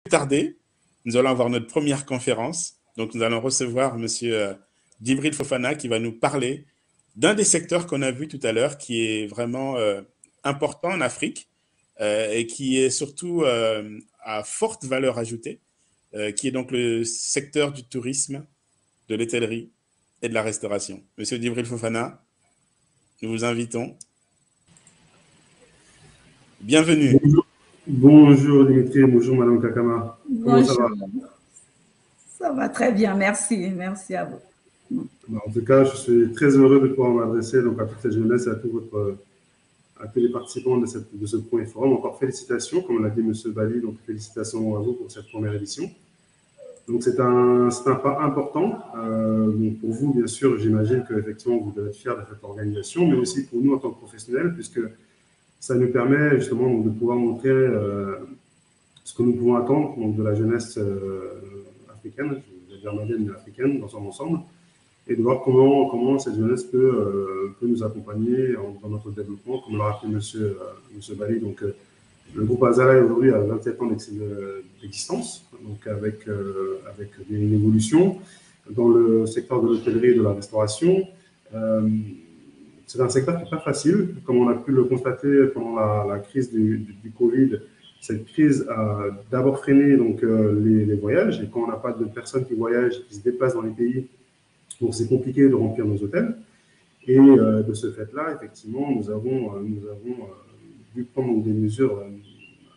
tarder, nous allons avoir notre première conférence. Donc, nous allons recevoir M. Djibril Fofana qui va nous parler d'un des secteurs qu'on a vu tout à l'heure qui est vraiment important en Afrique et qui est surtout à forte valeur ajoutée, qui est donc le secteur du tourisme, de l'hôtellerie et de la restauration. Monsieur Djibril Fofana, nous vous invitons. Bienvenue. Bonjour Dimitri, bonjour Madame Kakama. Comment ça va? Ça va très bien, merci. Merci à vous. En tout cas, je suis très heureux de pouvoir m'adresser donc, à toute cette jeunesse et à tous les participants de ce point forum. Encore félicitations, comme l'a dit M. Bali, donc félicitations à vous pour cette première édition. Donc c'est un pas important. Donc pour vous, bien sûr, j'imagine qu'effectivement, vous devez être fiers de cette organisation, mais aussi pour nous en tant que professionnels, puisque ça nous permet justement de pouvoir montrer ce que nous pouvons attendre donc, de la jeunesse africaine, je vais dire malienne mais africaine dans son ensemble, et de voir comment cette jeunesse peut nous accompagner dans notre développement, comme l'a rappelé M. Bali. Donc, le groupe Azalaï aujourd'hui a 27 ans d'existence, donc avec une évolution dans le secteur de l'hôtellerie et de la restauration. C'est un secteur qui n'est pas facile, comme on a pu le constater pendant la crise du Covid. Cette crise a d'abord freiné donc, les voyages, et quand on n'a pas de personnes qui voyagent, qui se déplacent dans les pays, donc c'est compliqué de remplir nos hôtels. Et de ce fait-là, effectivement, nous avons dû prendre des mesures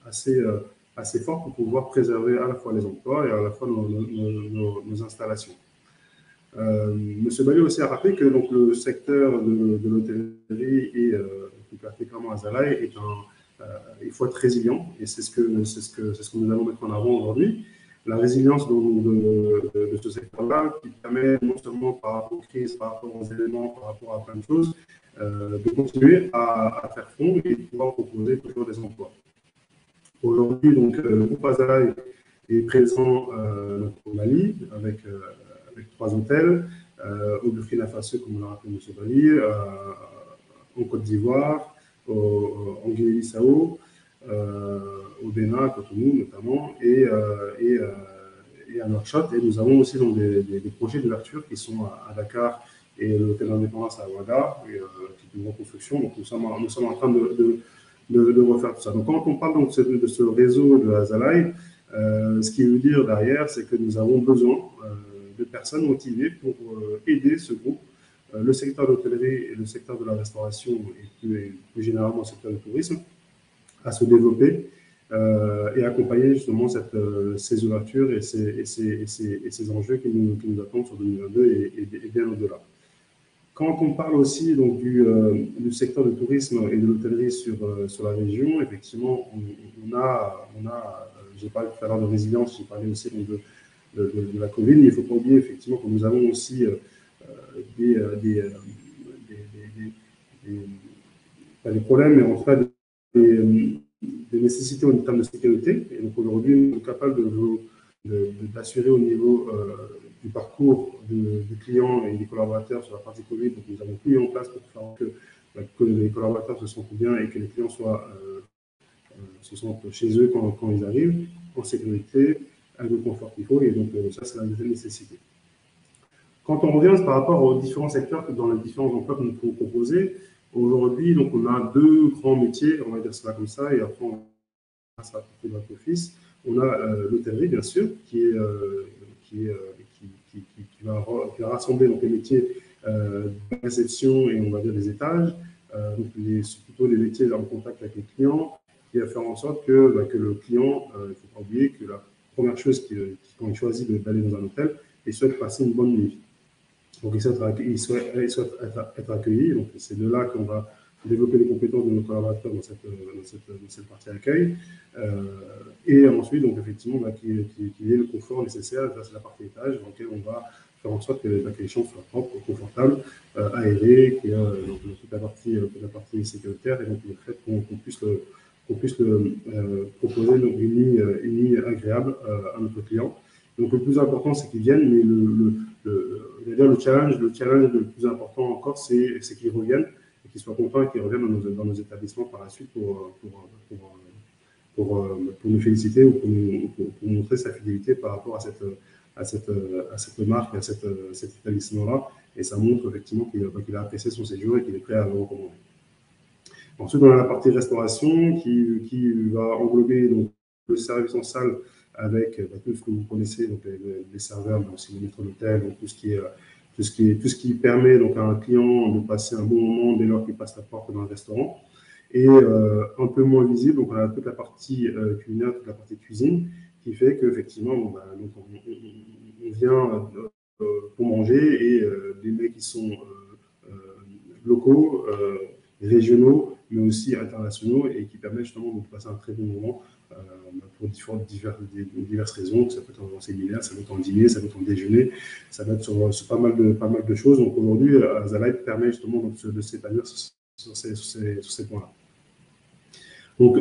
assez fortes pour pouvoir préserver à la fois les emplois et à la fois nos installations. Monsieur Bali aussi a rappelé que donc, le secteur de l'hôtellerie et plus particulièrement Azalaï il faut être résilient, et c'est ce que nous allons mettre en avant aujourd'hui. La résilience de ce secteur-là qui permet non seulement par rapport aux crises, par rapport aux éléments, par rapport à plein de choses, de continuer à faire front et de pouvoir proposer toujours des emplois. Aujourd'hui, donc, le groupe Azalaï est présent au Mali avec 3 hôtels, au Burkina Faso, comme l'a rappelé M. Bali, en Côte d'Ivoire, en Guinée-Bissau, au Bénin, à Cotonou notamment, et à Nouakchott. Et nous avons aussi donc, des projets d'ouverture qui sont à Dakar et l'hôtel d'indépendance à Ouaga, qui est une reconstruction. Donc nous sommes en train de refaire tout ça. Donc quand on parle donc, de ce réseau de Azalaï, ce qui veut dire derrière, c'est que nous avons besoin de personnes motivées pour aider ce groupe, le secteur de l'hôtellerie et le secteur de la restauration et plus généralement le secteur du tourisme, à se développer et accompagner justement ces ouvertures et ces enjeux qui nous attendent sur 2022 et bien au-delà. Quand on parle aussi donc, du secteur du tourisme et de l'hôtellerie sur la région, effectivement, on a j'ai parlé tout à l'heure de résilience, j'ai parlé aussi donc, de la Covid, mais il ne faut pas oublier effectivement que nous avons aussi pas des problèmes, mais en tout cas des nécessités en termes de sécurité. Et donc aujourd'hui, nous sommes capables d'assurer au niveau du parcours du client et des collaborateurs sur la partie Covid. Donc nous avons tout mis en place pour faire que les collaborateurs se sentent bien et que les clients se sentent chez eux quand ils arrivent, en sécurité, avec le confort qu'il faut. Et donc ça, c'est la deuxième nécessité. Quand on revient par rapport aux différents secteurs, dans les différents emplois que nous pouvons proposer, aujourd'hui, donc on a 2 grands métiers, on va dire cela comme ça, et après on passe à la partie back-office. On a l'hôtellerie, bien sûr, qui va rassembler donc, les métiers de réception et on va dire des étages, donc plutôt les métiers en contact avec les clients, qui va faire en sorte que le client, il ne faut pas oublier que la première chose quand il choisit d'aller dans un hôtel, il souhaite passer une bonne nuit. Donc, il souhaite être accueilli. Donc, c'est de là qu'on va développer les compétences de nos collaborateurs dans cette partie accueil. Et ensuite, donc, effectivement, qu'il y ait le confort nécessaire. Ça, c'est la partie étage dans laquelle on va faire en sorte que les chambres soient propres, confortables, aérées, qu'il y ait toute la partie sécuritaire et donc le fait qu'on puisse proposer donc, une nuit agréable à notre client. Donc, le plus important, c'est qu'ils viennent, mais le challenge le plus important encore, c'est qu'ils reviennent et qu'ils soient contents et qu'ils reviennent dans nos établissements par la suite pour nous féliciter ou pour montrer sa fidélité par rapport à cette marque, à cet établissement-là. Et ça montre effectivement qu'il a apprécié son séjour et qu'il est prêt à le recommander. Ensuite, on a la partie restauration qui va englober donc, le service en salle avec tout ce que vous connaissez, donc les serveurs, mais aussi les maîtres d'hôtel, donc tout ce qui permet donc, à un client de passer un bon moment dès lors qu'il passe la porte dans le restaurant. Et un peu moins visible, donc on a toute la partie culinaire, toute la partie cuisine, qui fait qu'effectivement, on vient pour manger et les mecs qui sont locaux, régionaux, mais aussi internationaux et qui permettent justement de passer un très bon moment pour diverses raisons. Ça peut être en séminaire, ça peut être en dîner, ça peut être en déjeuner, ça peut être sur pas mal de choses. Donc aujourd'hui, Azalai permet justement de s'épanouir sur ces points-là. Donc,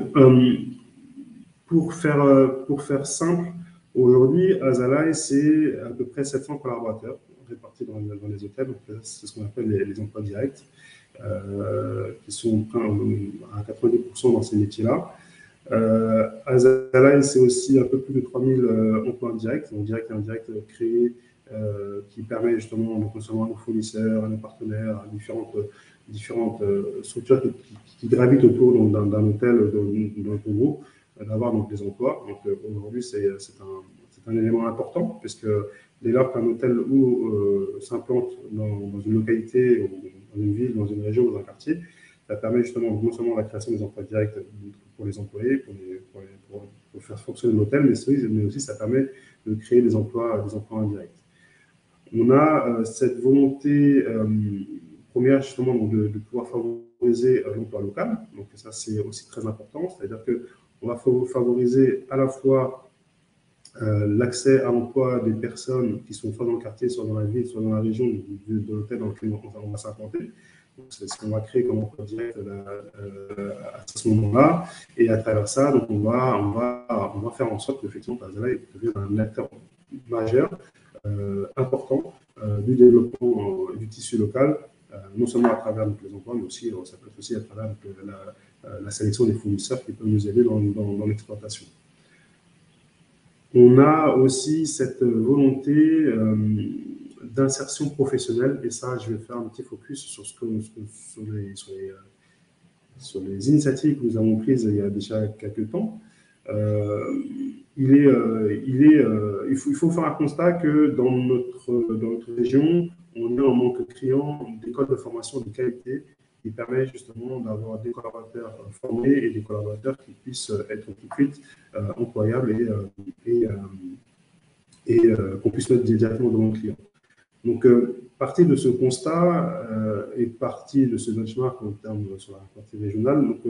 pour faire simple, aujourd'hui, Azalai, c'est à peu près 700 collaborateurs répartis dans les hôtels. Donc, c'est ce qu'on appelle les emplois directs, qui sont à 90% dans ces métiers-là. Azalai, c'est aussi un peu plus de 3000 emplois indirects, donc direct et indirect créés, qui permet justement non seulement à nos fournisseurs, à nos partenaires, à différentes structures qui gravitent autour d'un hôtel, d'un groupe, d'avoir donc des emplois. Donc aujourd'hui, c'est un élément important, puisque dès lors qu'un hôtel s'implante dans une localité, dans une ville, dans une région, dans un quartier, ça permet justement non seulement la création des emplois directs pour les employés, pour faire fonctionner l'hôtel, mais aussi ça permet de créer des emplois indirects. On a cette volonté première justement de pouvoir favoriser l'emploi local. Donc ça, c'est aussi très important. C'est-à-dire qu'on va favoriser à la fois l'accès à l'emploi des personnes qui sont soit dans le quartier, soit dans la ville, soit dans la région de l'hôtel dans lequel on va s'implanter. C'est ce qu'on va créer comme emploi direct à ce moment-là. Et à travers ça, donc on va faire en sorte qu'effectivement, Azalai devienne un acteur majeur, important du développement du tissu local, non seulement à travers donc, les emplois, mais aussi, ça peut être aussi à travers la sélection des fournisseurs qui peuvent nous aider dans l'exploitation. On a aussi cette volonté d'insertion professionnelle, et ça, je vais faire un petit focus sur les initiatives que nous avons prises il y a déjà quelques temps. Il faut faire un constat que dans notre région, on est en manque criant d'écoles de formation de qualité qui permet justement d'avoir des collaborateurs formés et des collaborateurs qui puissent être tout de suite employables et qu'on puisse mettre directement devant le client. Donc, partie de ce constat et partie de ce benchmark en termes sur la partie régionale, donc,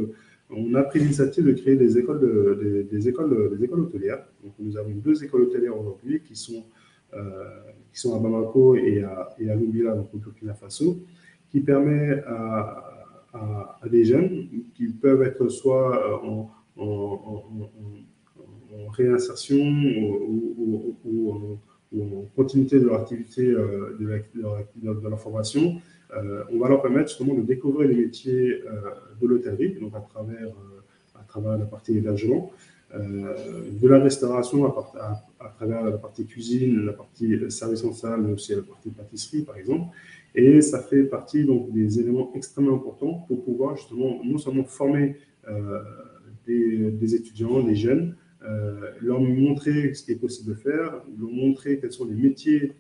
on a pris l'initiative de créer des écoles hôtelières. Donc, nous avons 2 écoles hôtelières aujourd'hui qui sont à Bamako et à Lumbila, donc au Burkina Faso, qui permet à des jeunes qui peuvent être soit en réinsertion ou en continuité de leur activité, de leur formation. On va leur permettre justement de découvrir les métiers de l'hôtellerie, donc à travers la partie hébergement, de la restauration à travers la partie cuisine, la partie service en salle, mais aussi la partie pâtisserie, par exemple. Et ça fait partie donc, des éléments extrêmement importants pour pouvoir justement non seulement former des étudiants, des jeunes, leur montrer ce qui est possible de faire, leur montrer quels sont les métiers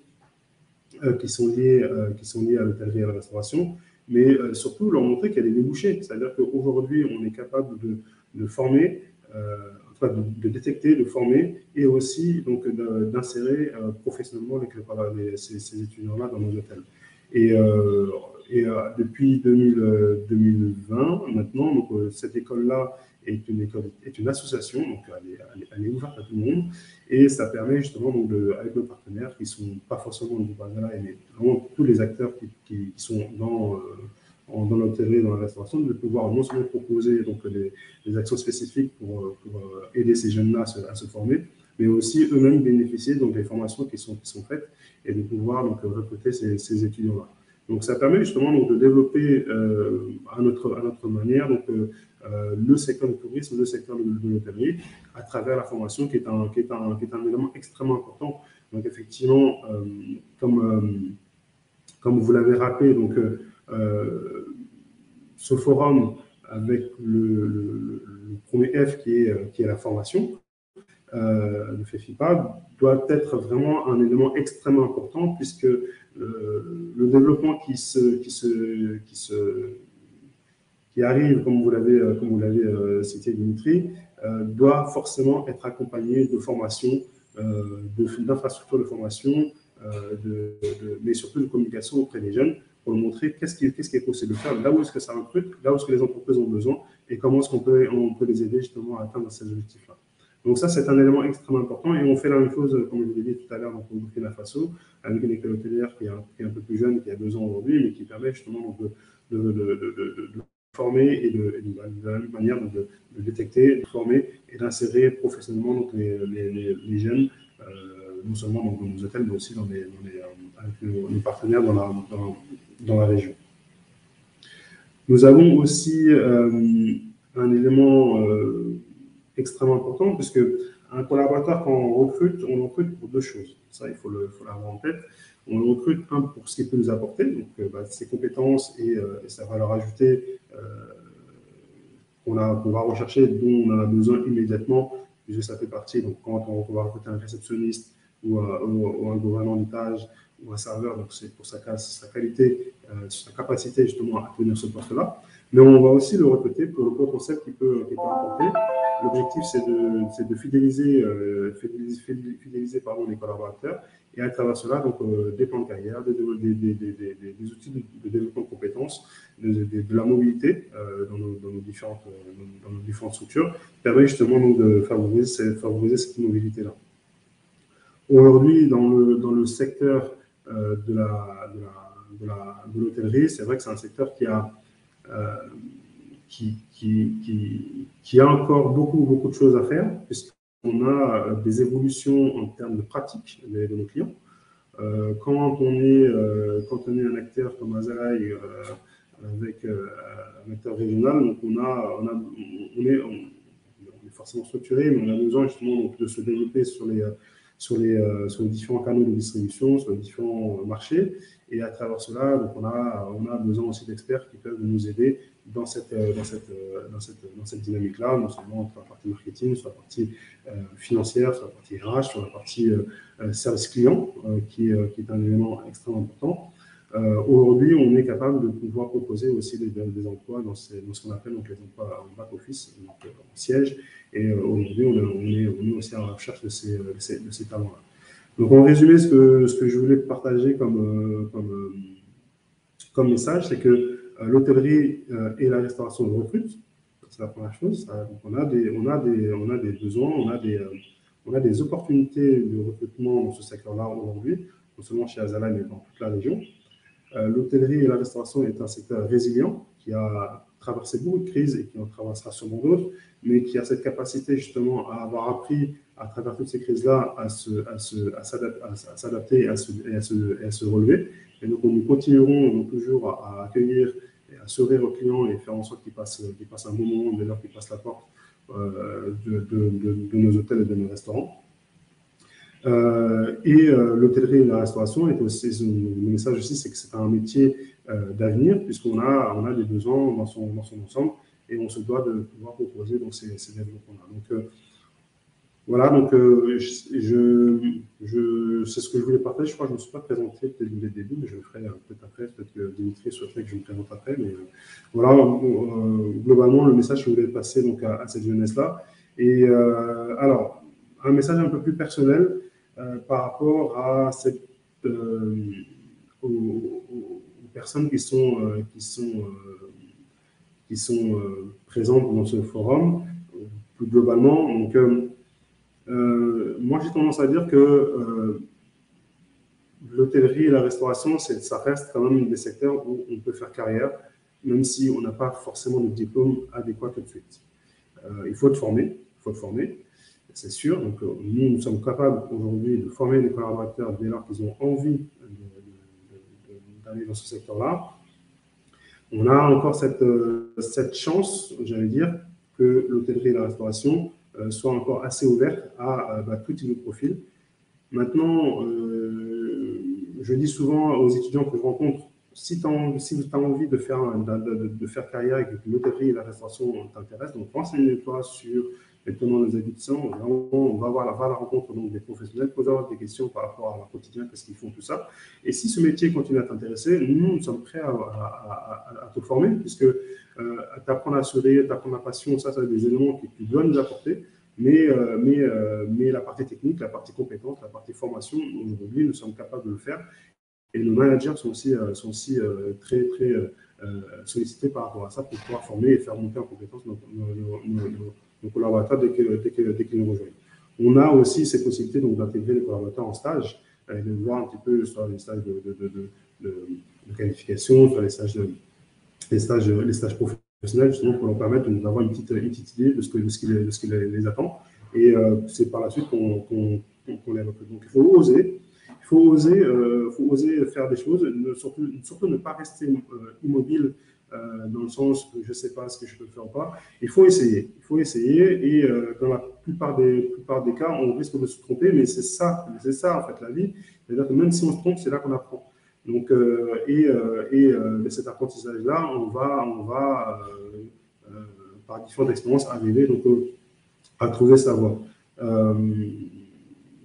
qui sont liés à l'hôtellerie et à la restauration, mais surtout leur montrer qu'il y a des débouchés. C'est-à-dire qu'aujourd'hui, on est capable de former, de détecter, de former et aussi donc d'insérer professionnellement ces étudiants-là dans nos hôtels. Et depuis 2020, maintenant, donc, cette école-là est une association, donc elle est ouverte à tout le monde, et ça permet justement, donc, avec nos partenaires qui ne sont pas forcément du Azalai, mais vraiment tous les acteurs qui sont dans l'hôtellerie, dans la restauration, de pouvoir non seulement proposer donc, des actions spécifiques pour aider ces jeunes-là à se former, mais aussi eux-mêmes bénéficier donc, des formations qui sont faites et de pouvoir donc, recruter ces étudiants-là. Donc, ça permet justement donc, de développer à notre manière donc, le secteur du tourisme, le secteur de l'hôtellerie, à travers la formation qui est un élément extrêmement important. Donc effectivement, comme vous l'avez rappelé, donc, ce forum avec le premier F qui est la formation, le FEFIPA, doit être vraiment un élément extrêmement important puisque le développement qui arrive, comme vous l'avez cité Dimitri, doit forcément être accompagné de formation, d'infrastructures de formation, mais surtout de communication auprès des jeunes pour leur montrer qu'est-ce qui est possible de faire, là où est-ce que ça recrute, là où est-ce que les entreprises ont besoin et comment est-ce qu'on peut les aider justement à atteindre ces objectifs-là. Donc ça, c'est un élément extrêmement important et on fait la même chose, comme je vous l'ai dit tout à l'heure, au Burkina Faso, avec une école hôtelière qui est un peu plus jeune, qui a 2 ans aujourd'hui, mais qui permet justement de former et de la même manière de détecter, de former et d'insérer professionnellement donc, les jeunes, non seulement dans nos hôtels, mais aussi avec nos partenaires dans la région. Nous avons aussi un élément extrêmement important, puisque un collaborateur, quand on le recrute pour 2 choses. Ça, il faut l'avoir en tête. On le recrute, un, pour ce qu'il peut nous apporter, donc ses compétences et sa valeur ajoutée qu'on va rechercher, dont on a besoin immédiatement, puisque ça fait partie, donc quand on va recruter un réceptionniste ou un gouvernant d'étage ou un serveur, donc c'est pour sa qualité, sa capacité justement à tenir ce poste-là. Mais on va aussi le recruter pour le potentiel qu'il peut apporter. L'objectif, c'est de fidéliser les collaborateurs et à travers cela, donc, des plans de carrière, des outils de développement de compétences, de la mobilité dans nos différentes structures, permet justement donc, de favoriser cette mobilité-là. Aujourd'hui, dans le secteur de l'hôtellerie, c'est vrai que c'est un secteur qui a encore beaucoup de choses à faire, puisqu'on a des évolutions en termes de pratique de nos clients. Quand on est un acteur comme Azalaï, avec un acteur régional, donc on est forcément structuré, mais on a besoin justement donc, de se développer sur les différents canaux de distribution, sur les différents marchés. Et à travers cela, donc on a besoin aussi d'experts qui peuvent nous aider dans cette dynamique-là, non seulement sur la partie marketing, sur la partie financière, sur la partie RH, sur la partie service client, qui est un élément extrêmement important. Aujourd'hui, on est capable de pouvoir proposer aussi des emplois dans ce qu'on appelle donc, les emplois en back-office, donc en siège. Et aujourd'hui, on est aussi à la recherche de ces talents-là. Donc, en résumé, ce que je voulais partager comme message, c'est que l'hôtellerie et la restauration le recrutent. C'est la première chose. Donc, on a des besoins, on a des opportunités de recrutement dans ce secteur-là aujourd'hui, non seulement chez Azala, mais dans toute la région. L'hôtellerie et la restauration est un secteur résilient qui a traversé beaucoup de crises et qui en traversera sûrement d'autres, mais qui a cette capacité justement à avoir appris à travers toutes ces crises-là à s'adapter et à se relever. Et donc, nous continuerons toujours à accueillir et à sourire aux clients et faire en sorte qu'ils passent un bon moment dès lors qu'ils passent la porte de nos hôtels et de nos restaurants. L'hôtellerie et la restauration est aussi, le message aussi, c'est que c'est un métier d'avenir, puisqu'on a des besoins dans son ensemble et on se doit de pouvoir proposer donc, ces développements-là. Donc, voilà, donc c'est ce que je voulais partager. Je crois que je ne me suis pas présenté dès le début, mais je le ferai peut-être après. Peut-être que Dimitri souhaiterait que je me présente après. Mais voilà, globalement, le message que je voulais passer donc, à cette jeunesse-là. Et alors, un message un peu plus personnel par rapport à aux personnes qui sont présentes dans ce forum, plus globalement. Donc, moi, j'ai tendance à dire que l'hôtellerie et la restauration, ça reste quand même des secteurs où on peut faire carrière, même si on n'a pas forcément de diplôme adéquat tout de suite. Il faut être formé, c'est sûr. Donc, nous sommes capables aujourd'hui de former des collaborateurs dès lors qu'ils ont envie d'aller dans ce secteur-là. On a encore cette chance, j'allais dire, que l'hôtellerie et la restauration soient encore assez ouvertes à tout type de profil. Maintenant, je dis souvent aux étudiants que je rencontre, si tu as envie de faire, carrière et que l'hôtellerie et la restauration t'intéressent, donc renseigne-toi sur les tenants et les aboutissants. On va à la rencontre donc, des professionnels, poser des questions par rapport à leur quotidien, qu'est-ce qu'ils font, tout ça. Et si ce métier continue à t'intéresser, nous sommes prêts à te former, puisque t'apprendre à sourire, t'apprendre la passion, ça, c'est des éléments que tu dois nous apporter. Mais la partie technique, la partie compétence, la partie formation, aujourd'hui, nous sommes capables de le faire. Et nos managers sont aussi très, très sollicités par rapport à ça pour pouvoir former et faire monter en compétence nos collaborateurs dès qu'ils nous rejoignent. On a aussi ces possibilités d'intégrer les collaborateurs en stage, de voir un petit peu soit les stages de qualification, soit les stages professionnels, justement pour leur permettre d'avoir une petite idée de ce qui les attend. Et c'est par la suite qu'on les recrute. Donc il faut oser faire des choses, surtout ne pas rester immobile dans le sens que je ne sais pas ce que je peux faire ou pas. Il faut essayer. Et dans la plupart des cas, on risque de se tromper, mais c'est ça en fait la vie. C'est-à-dire que même si on se trompe, c'est là qu'on apprend. Donc, cet apprentissage-là, on va par différentes expériences, arriver à trouver sa voie.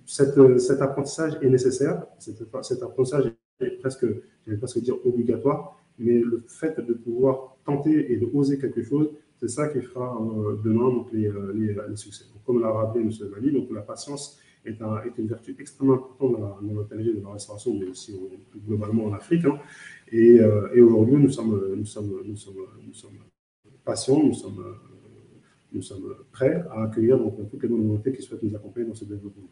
Cet apprentissage est nécessaire. Cet apprentissage est presque, je vais presque dire obligatoire, mais le fait de pouvoir tenter et de oser quelque chose, c'est ça qui fera demain donc, les succès. Donc, comme l'a rappelé M. Valli, donc la patience est une vertu extrêmement importante dans l'hôtellerie et dans la restauration, mais aussi plus globalement en Afrique. Hein. Et aujourd'hui, nous sommes patients, nous sommes prêts à accueillir donc, toutes les volontés qui souhaitent nous accompagner dans ce développement.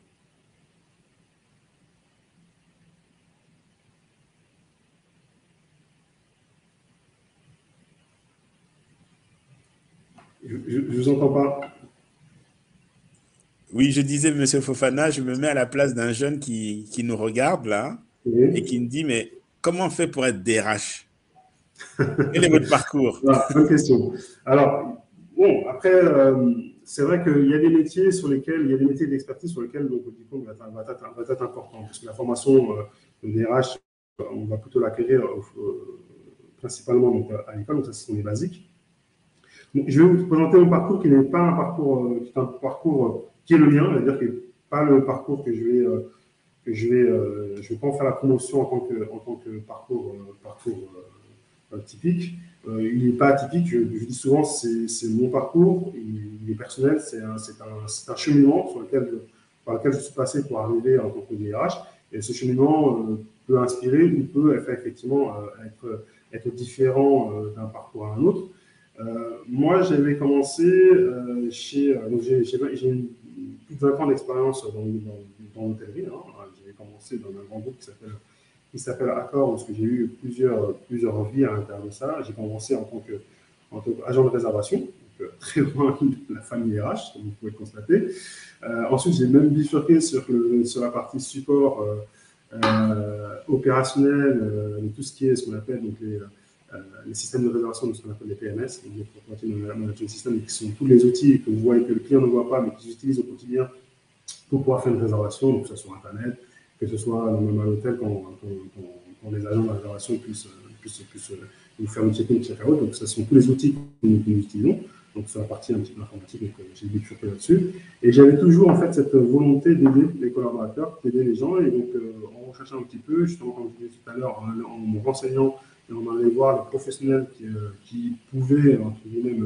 Je ne vous entends pas. Oui, je disais, M. Fofana, je me mets à la place d'un jeune qui nous regarde là et qui me dit, mais comment on fait pour être DRH? Quel est votre parcours? Voilà, bonne question. Alors, bon, après, c'est vrai qu'il y a des métiers d'expertise sur lesquels le diplôme va être important, parce que la formation de DRH, on va plutôt l'acquérir principalement donc, à l'école, donc ça, ce sont les basiques. Donc, je vais vous présenter mon parcours qui n'est pas un parcours, qui est un parcours qui est le mien, c'est-à-dire qui n'est pas le parcours que je vais pas en faire la promotion en tant que parcours typique. Il n'est pas atypique, je dis souvent, c'est mon parcours, il est personnel, c'est un cheminement par lequel je suis passé pour arriver en tant que DRH. Et ce cheminement peut inspirer ou peut effectivement être différent d'un parcours à un autre. Moi, j'avais commencé j'ai plus de 20 ans d'expérience dans l'hôtellerie. Hein. J'avais commencé dans un grand groupe qui s'appelle Accor, parce que j'ai eu plusieurs vies à l'intérieur de ça. J'ai commencé en tant qu'agent de réservation, donc, très loin de la famille RH, comme vous pouvez le constater. Ensuite, j'ai même bifurqué sur la partie support opérationnel, tout ce qui est ce qu'on appelle donc, les systèmes de réservation, ce qu'on appelle les PMS, les Property Management Systems, qui sont tous les outils que vous voyez que le client ne voit pas, mais qu'ils utilisent au quotidien pour pouvoir faire une réservation, donc que ce soit sur Internet, que ce soit même à l'hôtel quand les agents de la réservation puissent vous faire le check-in, check-out. Donc, ce sont tous les outils que nous utilisons. Donc, sur la partie un petit peu informatique, j'ai bifurqué là-dessus. Et j'avais toujours, en fait, cette volonté d'aider les collaborateurs, d'aider les gens. Et donc, en recherchant un petit peu, justement, comme je disais tout à l'heure, en me renseignant et en allant voir les professionnels qui pouvaient, entre guillemets,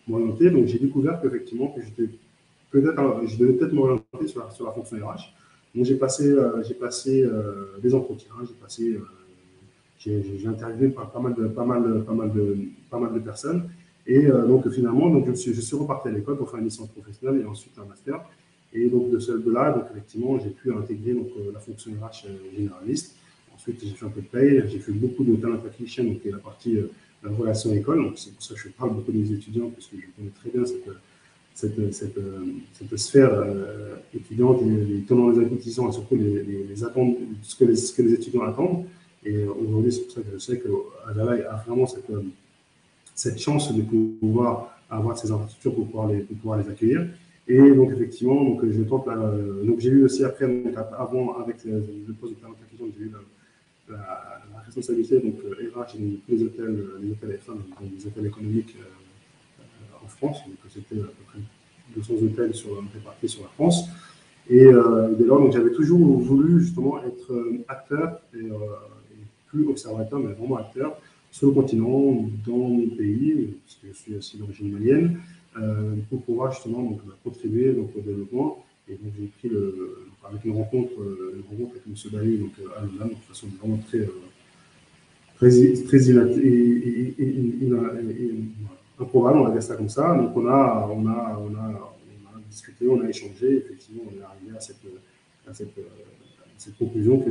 m'orienter. Donc, j'ai découvert qu'effectivement, que je devais peut-être m'orienter sur la fonction RH. Donc, j'ai passé des entretiens, j'ai interviewé pas mal de personnes. Et donc, finalement, donc, je suis reparti à l'école pour faire une licence professionnelle et ensuite un master. Et donc, de là, donc, effectivement, j'ai pu intégrer donc, la fonction RH généraliste. Ensuite, j'ai fait un peu de paye, j'ai fait beaucoup de talent acquisition, donc la partie relation école. Donc, c'est pour ça que je parle beaucoup des étudiants, parce que je connais très bien cette sphère étudiante et les tenants des aboutissants et surtout les attentes, ce que les étudiants attendent. Et aujourd'hui, c'est pour ça que je sais qu'Adala a vraiment cette chance de pouvoir avoir ces infrastructures pour pouvoir les accueillir. Et donc, effectivement, donc, je tente donc, j'ai eu aussi après, donc, avant, avec le poste de talent acquisition, j'ai eu la responsabilité, donc, RH et les hôtels F1, donc, les hôtels économiques en France. Donc, c'était à peu près 200 hôtels répartis sur la France. Et dès lors, donc, j'avais toujours voulu justement être acteur et plus observateur, mais vraiment acteur sur le continent, dans mon pays, parce que je suis aussi d'origine malienne, pour pouvoir justement donc, contribuer donc, au développement. Et donc j'ai pris avec une rencontre avec M. Bailly donc, à Lausanne, de façon vraiment très improbable, on va dire ça comme ça. Donc on a discuté, on a échangé, effectivement on est arrivé à cette conclusion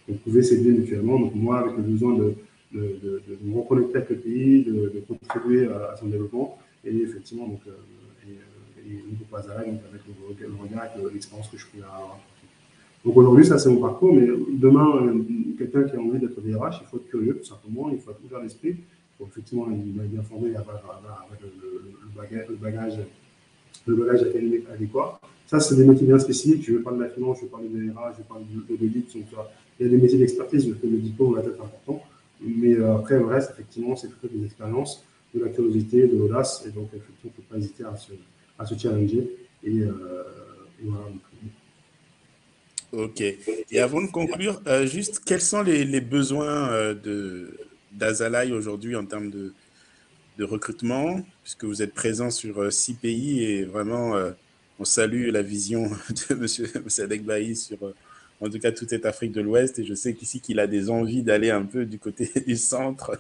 qu'on pouvait s'aider mutuellement. Donc moi, avec le besoin de me reconnecter avec le pays, de contribuer à son développement, et effectivement, donc, et pas avec le regard et l'expérience que je pouvais avoir. Donc aujourd'hui, ça c'est mon parcours, mais demain, quelqu'un qui a envie d'être DRH, il faut être curieux, tout simplement, il faut être ouvert d'esprit, il faut effectivement être bien formé avec le bagage académique adéquat. Ça, c'est des métiers bien spécifiques. Je vais parler de la finance, je vais parler de RH, je vais parler de l'audit. Il y a des métiers d'expertise, le diplôme va être important. Mais après, le reste, effectivement, c'est plutôt des expériences, de la curiosité, de l'audace. Et donc, effectivement, il ne faut pas hésiter à se challenger. Et voilà. Ok. Et avant de conclure, juste quels sont les besoins d'Azalaï aujourd'hui en termes de recrutement, puisque vous êtes présent sur 6 pays et vraiment, on salue la vision de M. Sadek Bailly sur, en tout cas, toute cette Afrique de l'Ouest. Et je sais qu'ici, qu'il a des envies d'aller un peu du côté du centre,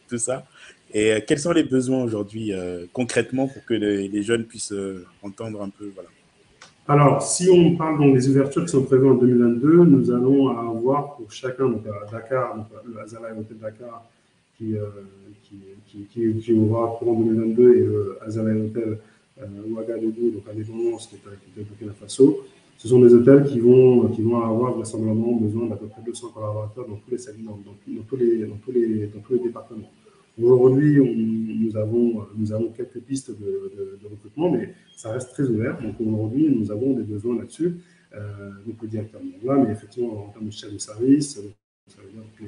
tout ça. Et quels sont les besoins aujourd'hui, concrètement, pour que les jeunes puissent entendre un peu, voilà. Alors, si on parle donc des ouvertures qui sont prévues en 2022, nous allons avoir pour chacun, donc à Dakar, donc le Azalaï Hotel Dakar, qui aura courant 2022, et le Azalaï Hotel Ouagadougou, donc à l'Indépendance, qui est au Burkina Faso. Ce sont des hôtels qui vont avoir vraisemblablement besoin d'à peu près 200 collaborateurs dans tous les segments, dans tous les départements. Aujourd'hui, nous avons quelques pistes de recrutement, mais ça reste très ouvert. Donc aujourd'hui, nous avons des besoins là-dessus. Donc le directeur de là, mais effectivement, en termes de chef de service, ça veut dire que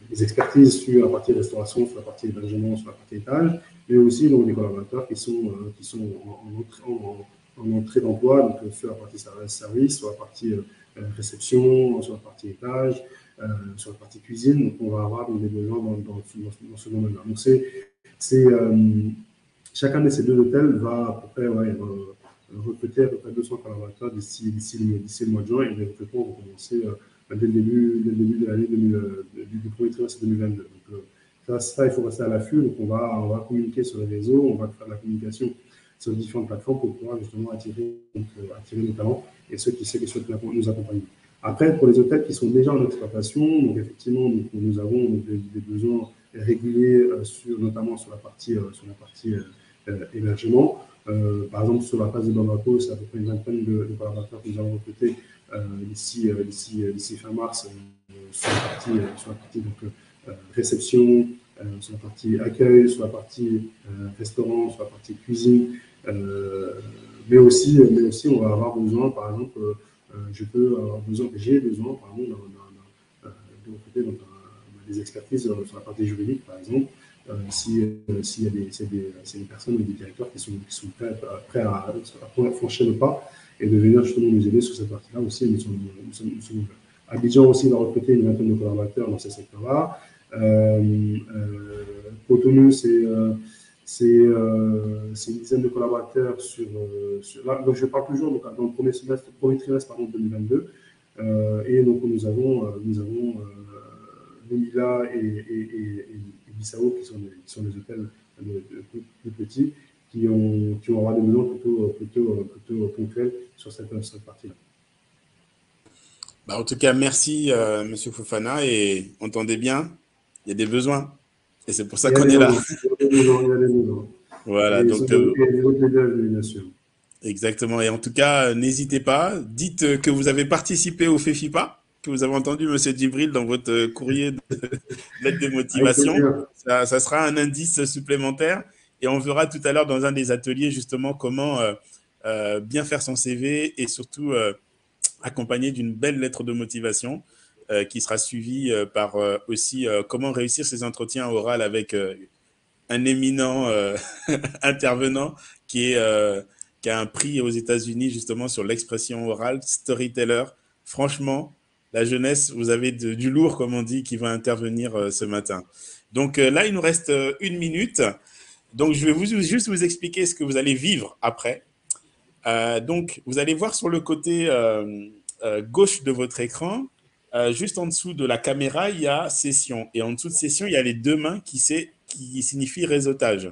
les expertises sur la partie restauration, sur la partie hébergement, sur la partie étage, mais aussi donc, des collaborateurs qui sont en entrée d'emploi, donc sur la partie service, sur la partie réception, sur la partie étage, sur la partie cuisine. Donc on va avoir donc, des besoins dans ce domaine-là. Donc chacun de ces deux hôtels va à peu près recruter à peu près 200 collaborateurs d'ici le mois de juin, et les recrutements vont commencer dès le début de l'année du premier trimestre 2022. Donc, ça, il faut rester à l'affût. Donc, on va communiquer sur les réseaux, on va faire de la communication sur les différentes plateformes pour pouvoir justement attirer nos talents et ceux qui souhaitent nous accompagner. Après, pour les hôtels qui sont déjà en exploitation, donc effectivement, nous avons des besoins réguliers, notamment sur la partie hébergement. Par exemple, sur la place de Bamako, c'est à peu près une vingtaine de collaborateurs que nous avons recrutés d'ici fin mars sur la partie donc, réception, sur la partie accueil, sur la partie restaurant, sur la partie cuisine. Mais aussi, on va avoir besoin, par exemple, j'ai besoin, par exemple, de recruter des expertises sur la partie juridique, par exemple. S'il y a des personnes ou des directeurs qui sont prêts à franchir le pas et de venir justement nous aider sur cette partie-là aussi, nous sommes ouverts. Abidjan aussi va recruter une vingtaine de collaborateurs dans ces secteurs-là. Cotonou, c'est une dizaine de collaborateurs donc je parle toujours donc, dans le premier trimestre 2022. Et donc nous avons Lumila et Bissau qui sont des hôtels plus petits qui vont avoir des besoins plutôt ponctuels sur cette partie-là. En tout cas, merci M. Fofana, et entendez bien, il y a des besoins et c'est pour ça qu'on est là. Il y a des besoins. Voilà, donc bien sûr. Exactement, et en tout cas, n'hésitez pas, dites que vous avez participé au FEFIPA, que vous avez entendu, Monsieur Djibril, dans votre courrier de lettre de Avec motivation. plaisir. Ça sera un indice supplémentaire et on verra tout à l'heure dans un des ateliers justement comment bien faire son CV et surtout accompagné d'une belle lettre de motivation qui sera suivie par aussi comment réussir ses entretiens oraux avec un éminent intervenant qui a un prix aux États-Unis justement sur l'expression orale, storyteller. Franchement, la jeunesse, vous avez du lourd, comme on dit, qui va intervenir ce matin. Donc là, il nous reste 1 minute. Donc, je vais juste vous expliquer ce que vous allez vivre après. Donc, vous allez voir sur le côté gauche de votre écran, juste en dessous de la caméra, il y a session. Et en dessous de session, il y a les deux mains qui signifient réseautage.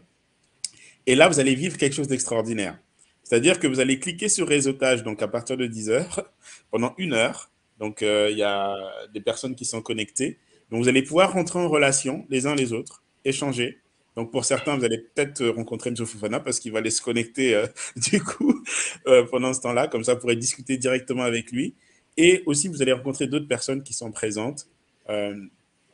Et là, vous allez vivre quelque chose d'extraordinaire. C'est-à-dire que vous allez cliquer sur réseautage, donc à partir de 10 heures, pendant 1 heure. Donc, il y a des personnes qui sont connectées. Donc, vous allez pouvoir rentrer en relation les uns les autres, échanger. Donc, pour certains, vous allez peut-être rencontrer M. Fofana parce qu'il va aller se connecter du coup pendant ce temps-là. Comme ça, vous pourrez discuter directement avec lui. Et aussi, vous allez rencontrer d'autres personnes qui sont présentes.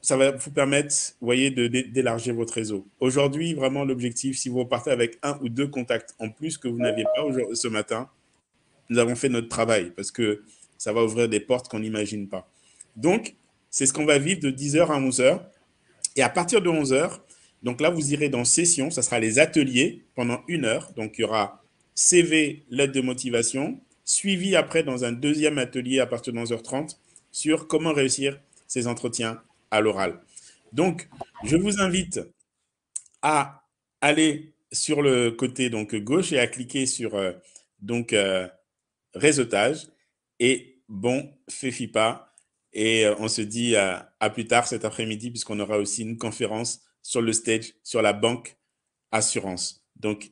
Ça va vous permettre, vous voyez, d'élargir votre réseau. Aujourd'hui, vraiment, l'objectif, si vous repartez avec 1 ou 2 contacts en plus que vous n'aviez pas ce matin, nous avons fait notre travail parce que ça va ouvrir des portes qu'on n'imagine pas. Donc, c'est ce qu'on va vivre de 10h à 11h. Et à partir de 11h, donc là, vous irez dans session, ça sera les ateliers pendant 1 heure. Donc, il y aura CV, lettre de motivation, suivi après dans un deuxième atelier à partir de 11h30 sur comment réussir ces entretiens à l'oral. Donc, je vous invite à aller sur le côté donc, gauche et à cliquer sur réseautage. Et bon, FEFIPA. Et on se dit à plus tard cet après-midi, puisqu'on aura aussi une conférence sur le stage, sur la banque assurance. Donc,